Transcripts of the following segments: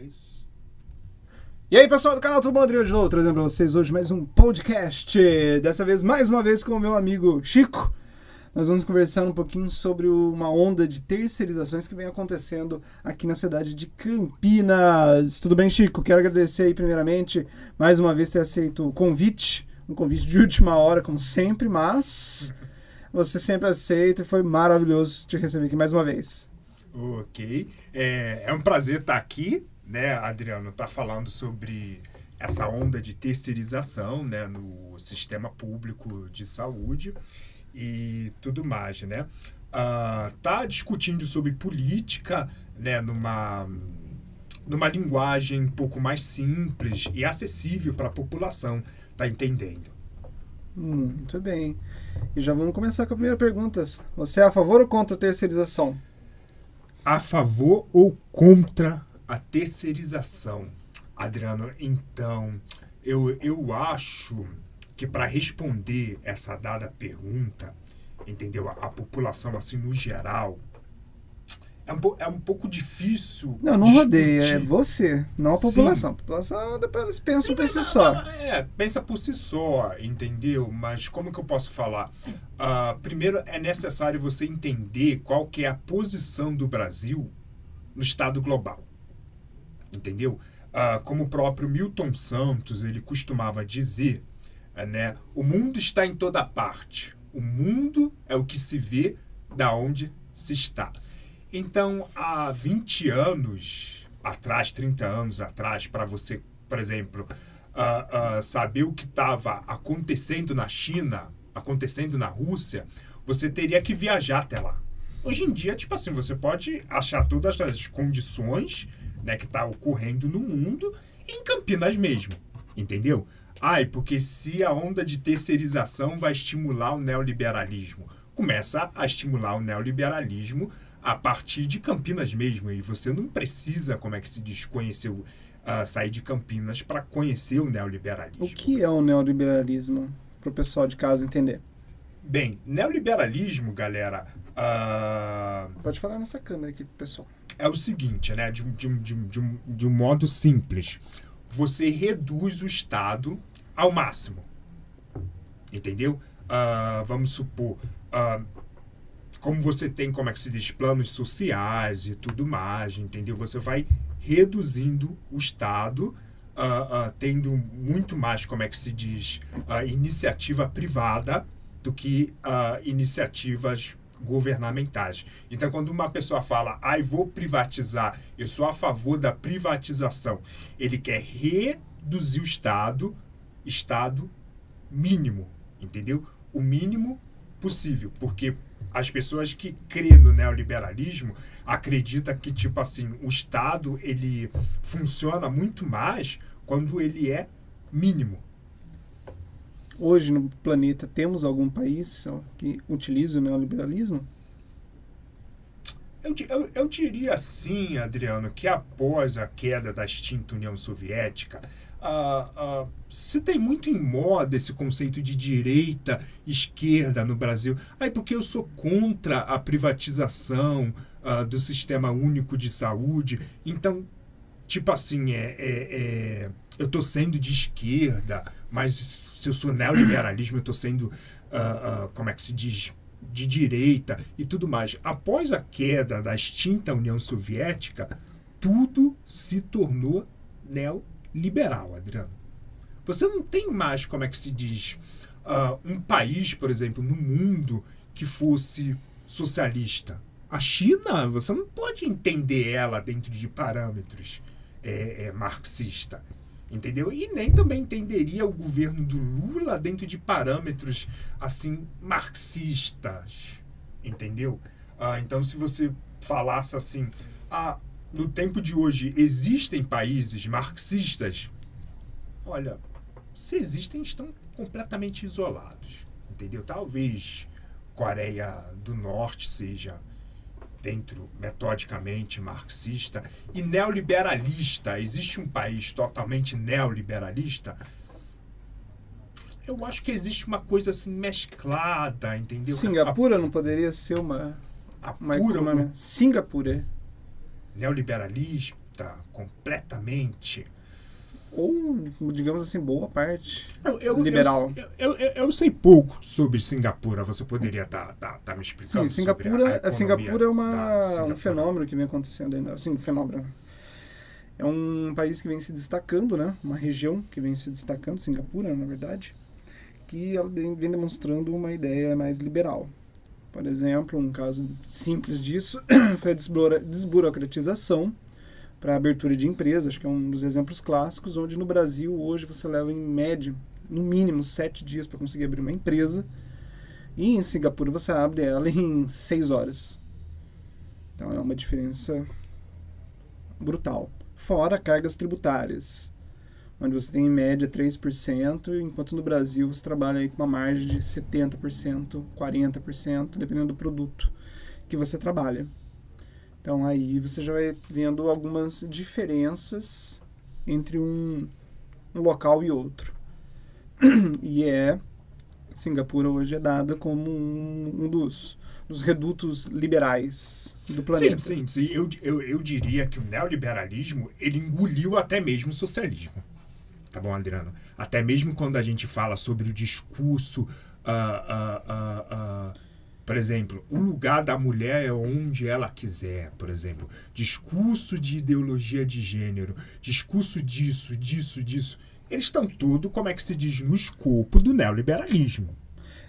2. E aí, pessoal do canal Tudo Bom, Adriano de novo, trazendo pra vocês hoje mais um podcast. Dessa vez, mais uma vez, com o meu amigo Chico. Nós vamos conversar um pouquinho sobre uma onda de terceirizações que vem acontecendo aqui na cidade de Campinas. Tudo bem, Chico? Quero agradecer aí, primeiramente, mais uma vez ter aceito o convite. Um convite de última hora, como sempre, mas você sempre aceita e foi maravilhoso te receber aqui mais uma vez. Ok. É um prazer estar aqui, né, Adriano? Tá falando sobre essa onda de terceirização, né, no sistema público de saúde e tudo mais, né? Tá discutindo sobre política, né, numa linguagem um pouco mais simples e acessível para a população, tá entendendo? Muito bem. E já vamos começar com a primeira pergunta. Você é a favor ou contra a terceirização? A favor ou contra a terceirização? Adriano, então, eu acho que para responder essa dada pergunta, entendeu? A população, assim, no geral, é um pouco difícil. Não rodeia, é você, não a população. Sim. A população, depois eles pensam por si Mas, só. pensa por si só, entendeu? Mas como que eu posso falar? Primeiro, é necessário você entender qual que é a posição do Brasil no estado global, entendeu? Como o próprio Milton Santos, ele costumava dizer, né? O mundo está em toda parte. O mundo é o que se vê da onde se está. Então, há 20 anos atrás, 30 anos atrás, para você, por exemplo, saber o que estava acontecendo na China, acontecendo na Rússia, você teria que viajar até lá. Hoje em dia, tipo assim, você pode achar todas as condições, né, que está ocorrendo no mundo em Campinas mesmo, entendeu? Porque se a onda de terceirização vai estimular o neoliberalismo, começa a estimular o neoliberalismo a partir de Campinas mesmo, e você não precisa, como é que se diz, conhecer, sair de Campinas para conhecer o neoliberalismo. O que é o neoliberalismo? Para o pessoal de casa entender. Bem, neoliberalismo, galera, Pode falar nessa câmera aqui, pessoal. é o seguinte, né, de um modo simples, você reduz o Estado ao máximo, entendeu? Vamos supor, como você tem, como é que se diz, planos sociais e tudo mais, entendeu? Você vai reduzindo o Estado, tendo muito mais, como é que se diz, iniciativa privada do que iniciativas governamentais. Então, quando uma pessoa fala, vou privatizar, eu sou a favor da privatização, ele quer reduzir o Estado mínimo, entendeu? O mínimo possível, porque as pessoas que creem no neoliberalismo acreditam que, tipo assim, o Estado, ele funciona muito mais quando ele é mínimo. Hoje no planeta temos algum país que utiliza o neoliberalismo? Eu diria assim, Adriano, que após a queda da extinta União Soviética, se tem muito em moda esse conceito de direita, esquerda no Brasil. Porque eu sou contra a privatização do Sistema Único de Saúde. Então, tipo assim, eu estou sendo de esquerda, mas se eu sou neoliberalismo, eu estou sendo, como é que se diz, de direita e tudo mais. Após a queda da extinta União Soviética, tudo se tornou neoliberal, Adriano. Você não tem mais, como é que se diz, um país, por exemplo, no mundo que fosse socialista. A China, você não pode entender ela dentro de parâmetros marxista, entendeu? E nem também entenderia o governo do Lula dentro de parâmetros, assim, marxistas, entendeu? Então, se você falasse assim, no tempo de hoje existem países marxistas, olha, se existem, estão completamente isolados, entendeu? Talvez Coreia do Norte seja dentro, metodicamente, marxista e neoliberalista. Existe um país totalmente neoliberalista? Eu acho que existe uma coisa assim mesclada, entendeu? Singapura não poderia ser uma pura Singapura. neoliberalismo. completamente. Ou, digamos assim, boa parte Eu, liberal. eu sei pouco sobre Singapura. Você poderia tá me explicando? Sim, sobre Singapura é um Singapura? fenômeno que vem acontecendo ainda. Assim, fenômeno. É um país que vem se destacando, né? Uma região que vem se destacando, Singapura, na verdade, que ela vem demonstrando uma ideia mais liberal. Por exemplo, um caso simples disso foi a desburocratização para a abertura de empresas, acho que é um dos exemplos clássicos, onde no Brasil hoje você leva em média, no mínimo, 7 dias para conseguir abrir uma empresa, e em Singapura você abre ela em 6 horas. Então é uma diferença brutal. Fora cargas tributárias, onde você tem em média 3%, enquanto no Brasil você trabalha aí com uma margem de 70%, 40%, dependendo do produto que você trabalha. Então aí você já vai vendo algumas diferenças entre um local e outro. E Singapura hoje é dada como um dos redutos liberais do planeta. Sim. Eu diria que o neoliberalismo, ele engoliu até mesmo o socialismo. Tá bom, Adriano? Até mesmo quando a gente fala sobre o discurso... por exemplo, o lugar da mulher é onde ela quiser, por exemplo. Discurso de ideologia de gênero, discurso disso. Eles estão tudo, como é que se diz, no escopo do neoliberalismo.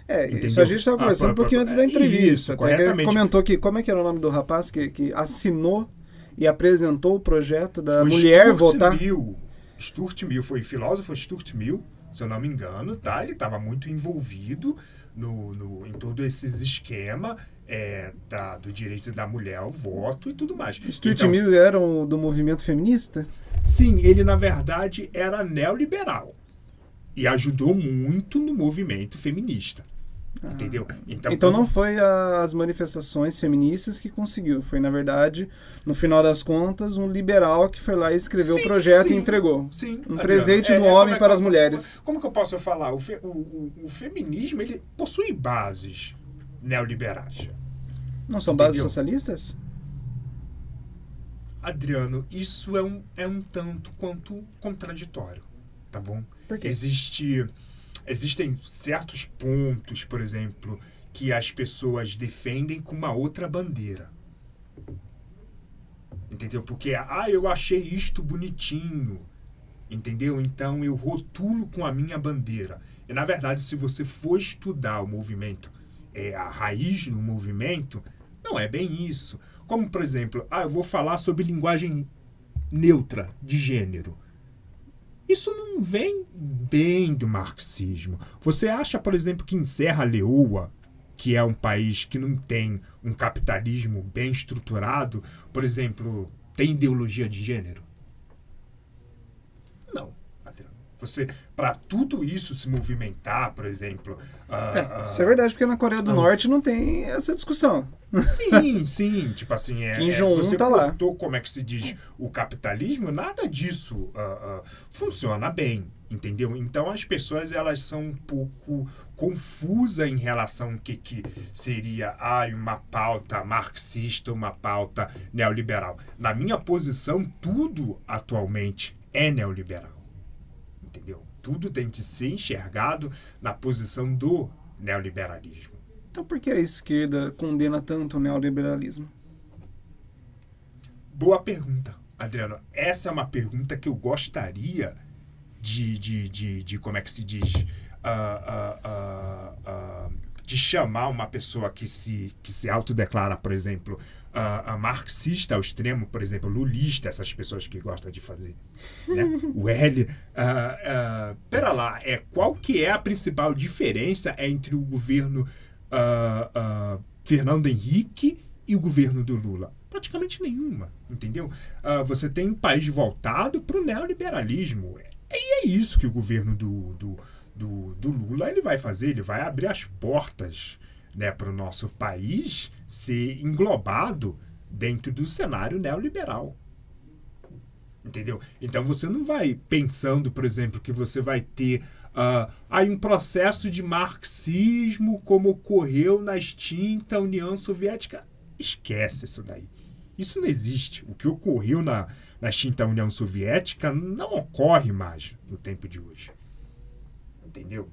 Entendeu? Isso a gente estava conversando um pouquinho antes da entrevista. Isso, corretamente. Comentou que, como é que era o nome do rapaz que assinou e apresentou o projeto da mulher votar? Stuart Mill, foi filósofo Stuart Mill, se eu não me engano, tá? Ele estava muito envolvido em todo esses esquema do direito da mulher ao voto e tudo mais. Stuart Mill era do movimento feminista? Sim, ele na verdade era neoliberal e ajudou muito no movimento feminista. Entendeu? Então não foi as manifestações feministas que conseguiu. Foi, na verdade, no final das contas, um liberal que foi lá e escreveu o projeto e entregou. Sim, um presente do homem para as mulheres. Como que eu posso falar? O feminismo, ele possui bases neoliberais. Não são bases socialistas? Adriano, isso é um tanto quanto contraditório, tá bom? Por quê? Existem certos pontos, por exemplo, que as pessoas defendem com uma outra bandeira. Entendeu? Porque, eu achei isto bonitinho. Entendeu? Então eu rotulo com a minha bandeira. E, na verdade, se você for estudar o movimento, a raiz do movimento, não é bem isso. Como, por exemplo, eu vou falar sobre linguagem neutra de gênero. Isso não vem bem do marxismo. Você acha, por exemplo, que em Serra Leoa, que é um país que não tem um capitalismo bem estruturado, por exemplo, tem ideologia de gênero? Não, Adriano. Para tudo isso se movimentar, por exemplo... isso é verdade, porque na Coreia do Norte não tem essa discussão. Sim. Tipo assim, Kim Jong-un você tá lá. como é que se diz, o capitalismo, nada disso funciona bem, entendeu? Então as pessoas, elas são um pouco confusas em relação ao que seria uma pauta marxista, uma pauta neoliberal. Na minha posição, tudo atualmente é neoliberal, entendeu? Tudo tem de ser enxergado na posição do neoliberalismo. Então por que a esquerda condena tanto o neoliberalismo? Boa pergunta, Adriano. Essa é uma pergunta que eu gostaria de como é que se diz, de chamar uma pessoa que se autodeclara, por exemplo, marxista ao extremo, por exemplo, lulista, essas pessoas que gostam de fazer, né? O L. Pera lá, qual que é a principal diferença entre o governo Fernando Henrique e o governo do Lula? Praticamente nenhuma, entendeu? Você tem um país voltado para o neoliberalismo. E é isso que o governo do Lula ele vai fazer. Ele vai abrir as portas, né, para o nosso país ser englobado dentro do cenário neoliberal. Entendeu? Então você não vai pensando, por exemplo, que você vai ter um processo de marxismo como ocorreu na extinta União Soviética. Esquece isso daí. Isso não existe. O que ocorreu na extinta União Soviética não ocorre mais no tempo de hoje. Entendeu?